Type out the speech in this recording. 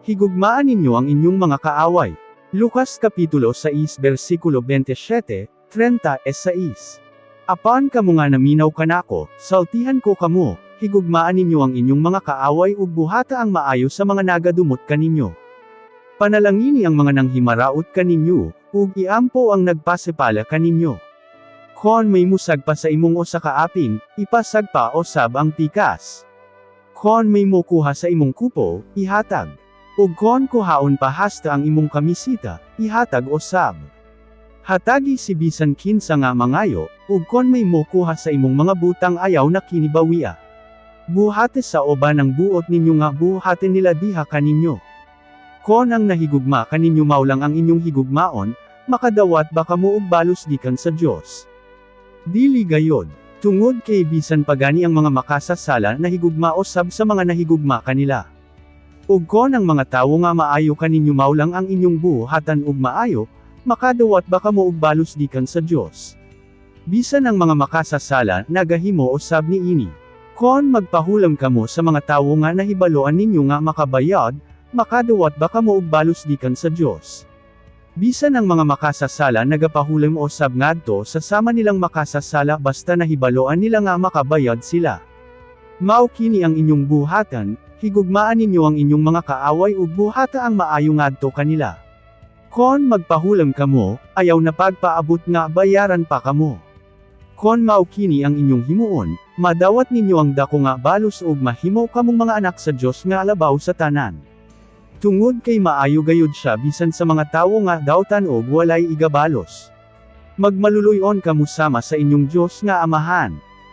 higugmaan ninyo ang inyong mga kaaway. Lucas Kapitulo 6 versikulo 27, 36. Apan kamo nga naminaw kanako, saltihan ko kamo, higugmaan ninyo ang inyong mga kaaway ug buhata ang maayo sa mga nagadumot kaninyo. Panalangini ang mga nanghimaraot kaninyo, ug iampo ang nagpasipala kaninyo. Kon may musag pa sa imong usa ka aping, ipasag pa osab ang pikas. Kon may mokuha sa imong kupo, ihatag. Ug kon kuhaon pa hasta ang imong kamisita, ihatag osab. Hatagi si bisan kinsa nga mangayo, ug kon may mokuha sa imong mga butang ayaw na kinibawia. Buhate sa oba ng buot ninyo nga buhate nila diha kaninyo. Kon ang nahigugma kaninyo maulang ang inyong higugmaon, makadawat baka mo og balos gikan sa Dios. Dili gayod, tungod kay bisan pagani ang mga makasasala nahigugma osab sa mga nahigugma kanila. Ug kon ang mga tawo nga maayo kaninyo maulang ang inyong buhatan ug maayo, makadawat baka mo og balos gikan sa Dios. Bisan ang mga makasasala nagahimo osab niini. Kon magpahulam kamo sa mga tawo nga nahibaloan ninyo nga makabayad, makadawat baka mo og balos gikan sa Dios. Bisan ang mga makasasala nagapahulam osab ngadto sa sama nilang makasasala basta nahibaloan nila nga makabayad sila. Mao kini ang inyong buhatan, higugmaan ninyo ang inyong mga kaaway ug buhata ang maayo ngadto kanila. Kon magpahulam kamo, ayaw na pagpaabot nga bayaran pa kamo. Kon mao kini ang inyong himuon, madawat ninyo ang dako nga balos ug mahimo kamong mga anak sa Dios nga alabaw sa tanan. Tungod kay maayo gayud siya bisan sa mga tawo nga dawtan og walay igabalos. Magmaluluyon kamo sama sa inyong Dios nga Amahan.